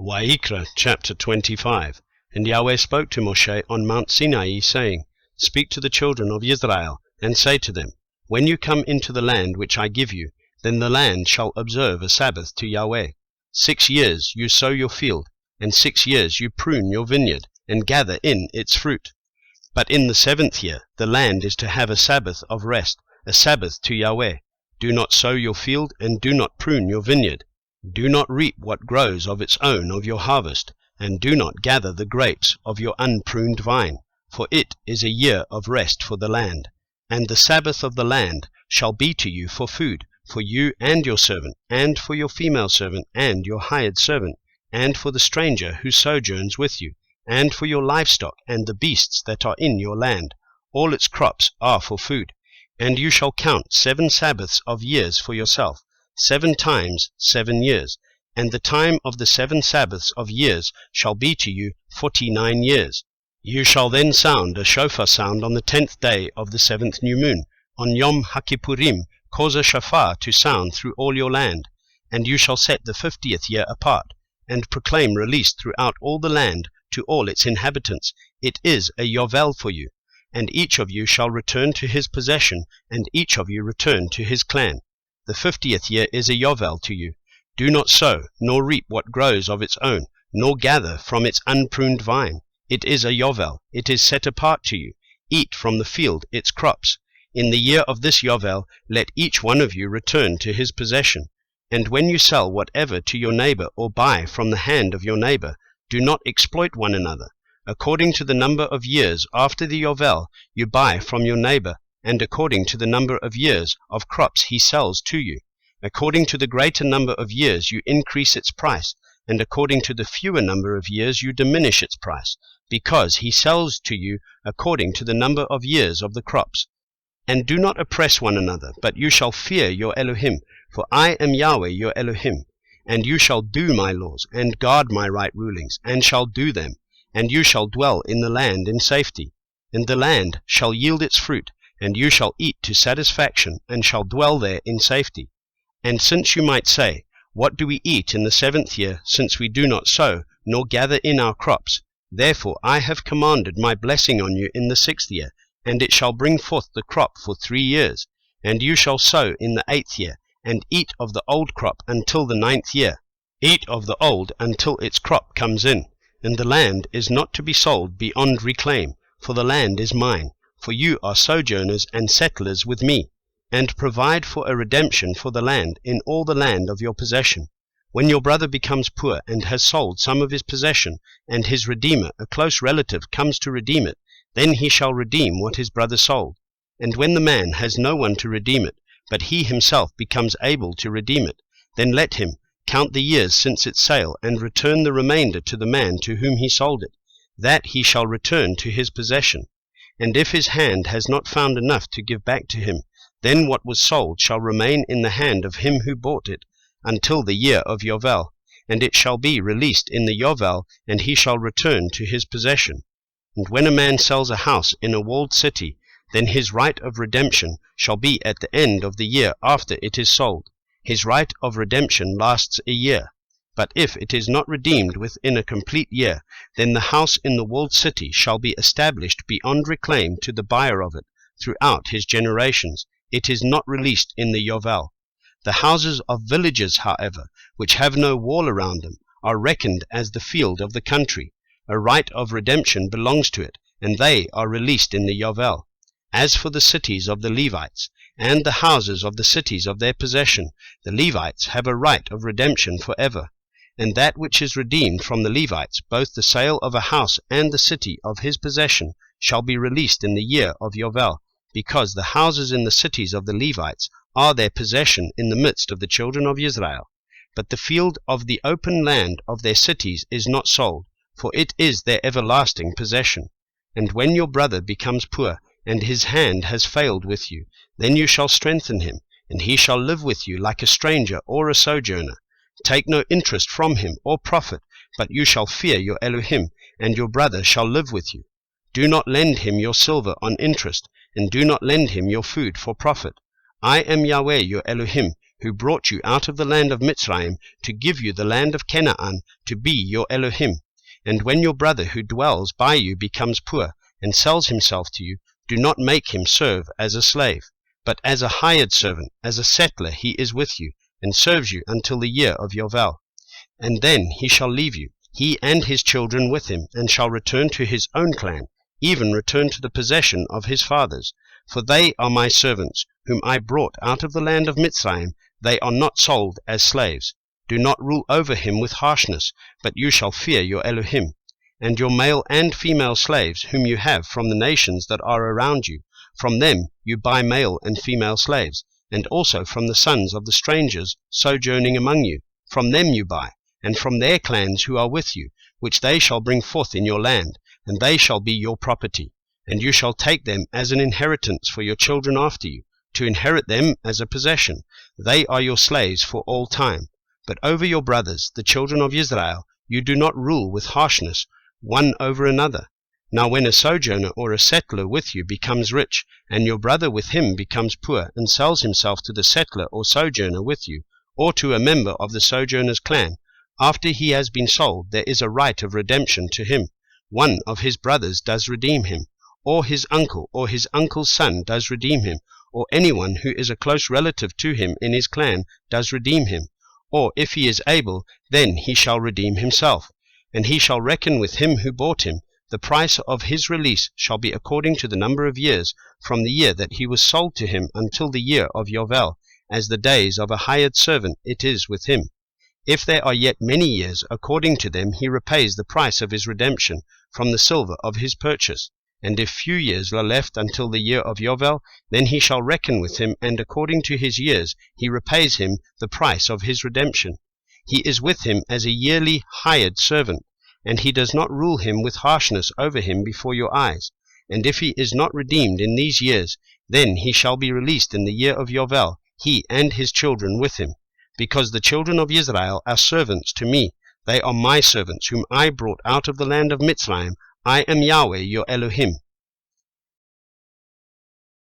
Wayyiqra chapter 25. And Yahweh spoke to Moshe on Mount Sinai, saying, Speak to the children of Israel, and say to them, When you come into the land which I give you, then the land shall observe a Sabbath to Yahweh. 6 years you sow your field, and 6 years you prune your vineyard, and gather in its fruit. But in the 7th year the land is to have a Sabbath of rest, a Sabbath to Yahweh. Do not sow your field, and do not prune your vineyard. Do not reap what grows of its own of your harvest, and do not gather the grapes of your unpruned vine, for it is a year of rest for the land. And the Sabbath of the land shall be to you for food, for you and your servant, and for your female servant, and your hired servant, and for the stranger who sojourns with you, and for your livestock, and the beasts that are in your land. All its crops are for food. And you shall count 7 Sabbaths of years for yourself, 7 times 7 years, and the time of the 7 Sabbaths of years shall be to you 49 years. You shall then sound a shofar sound on the 10th day of the 7th new moon. On Yom HaKippurim cause a shofar to sound through all your land. And you shall set the 50th year apart, and proclaim release throughout all the land to all its inhabitants. It is a Yovel for you. And each of you shall return to his possession, and each of you return to his clan. The 50th year is a Yovel to you. Do not sow, nor reap what grows of its own, nor gather from its unpruned vine. It is a Yovel, it is set apart to you. Eat from the field its crops. In the year of this Yovel let each one of you return to his possession. And when you sell whatever to your neighbor, or buy from the hand of your neighbor, do not exploit one another. According to the number of years after the Yovel you buy from your neighbor, and according to the number of years of crops he sells to you. According to the greater number of years you increase its price, and according to the fewer number of years you diminish its price, because he sells to you according to the number of years of the crops. And do not oppress one another, but you shall fear your Elohim, for I am Yahweh your Elohim. And you shall do my laws, and guard my right rulings, and shall do them. And you shall dwell in the land in safety. And the land shall yield its fruit, and you shall eat to satisfaction, and shall dwell there in safety. And since you might say, What do we eat in the 7th year, since we do not sow, nor gather in our crops? Therefore I have commanded my blessing on you in the 6th year, and it shall bring forth the crop for 3 years. And you shall sow in the 8th year, and eat of the old crop until the 9th year. Eat of the old until its crop comes in. And the land is not to be sold beyond reclaim, for the land is mine. For you are sojourners and settlers with me, and provide for a redemption for the land in all the land of your possession. When your brother becomes poor and has sold some of his possession, and his redeemer, a close relative, comes to redeem it, then he shall redeem what his brother sold. And when the man has no one to redeem it, but he himself becomes able to redeem it, then let him count the years since its sale, and return the remainder to the man to whom he sold it, that he shall return to his possession. And if his hand has not found enough to give back to him, then what was sold shall remain in the hand of him who bought it, until the year of Yovel, and it shall be released in the Yovel, and he shall return to his possession. And when a man sells a house in a walled city, then his right of redemption shall be at the end of the year after it is sold. His right of redemption lasts a year. But if it is not redeemed within a complete year, then the house in the walled city shall be established beyond reclaim to the buyer of it throughout his generations. It is not released in the Yovel. The houses of villages, however, which have no wall around them, are reckoned as the field of the country. A right of redemption belongs to it, and they are released in the Yovel. As for the cities of the Levites, and the houses of the cities of their possession, the Levites have a right of redemption forever. And that which is redeemed from the Levites, both the sale of a house and the city of his possession, shall be released in the year of Yovel, because the houses in the cities of the Levites are their possession in the midst of the children of Israel. But the field of the open land of their cities is not sold, for it is their everlasting possession. And when your brother becomes poor, and his hand has failed with you, then you shall strengthen him, and he shall live with you like a stranger or a sojourner. Take no interest from him or profit, but you shall fear your Elohim, and your brother shall live with you. Do not lend him your silver on interest, and do not lend him your food for profit. I am Yahweh your Elohim, who brought you out of the land of Mitzrayim, to give you the land of Canaan, to be your Elohim. And when your brother who dwells by you becomes poor, and sells himself to you, do not make him serve as a slave, but as a hired servant, as a settler he is with you, and serves you until the year of Yovel. And then he shall leave you, he and his children with him, and shall return to his own clan, even return to the possession of his fathers. For they are my servants, whom I brought out of the land of Mitzrayim. They are not sold as slaves. Do not rule over him with harshness, but you shall fear your Elohim. And your male and female slaves, whom you have from the nations that are around you, from them you buy male and female slaves, and also from the sons of the strangers sojourning among you, from them you buy, and from their clans who are with you, which they shall bring forth in your land, and they shall be your property. And you shall take them as an inheritance for your children after you, to inherit them as a possession. They are your slaves for all time. But over your brothers, the children of Israel, you do not rule with harshness, one over another. Now when a sojourner or a settler with you becomes rich, and your brother with him becomes poor, and sells himself to the settler or sojourner with you, or to a member of the sojourner's clan, after he has been sold, there is a right of redemption to him. One of his brothers does redeem him, or his uncle or his uncle's son does redeem him, or anyone who is a close relative to him in his clan does redeem him. Or if he is able, then he shall redeem himself, and he shall reckon with him who bought him. The price of his release shall be according to the number of years, from the year that he was sold to him until the year of Yovel, as the days of a hired servant it is with him. If there are yet many years, according to them he repays the price of his redemption from the silver of his purchase. And if few years are left until the year of Yovel, then he shall reckon with him, and according to his years he repays him the price of his redemption. He is with him as a yearly hired servant, and he does not rule him with harshness over him before your eyes. And if he is not redeemed in these years, then he shall be released in the year of Yovel, he and his children with him. Because the children of Israel are servants to me, they are my servants, whom I brought out of the land of Mitzrayim. I am Yahweh your Elohim.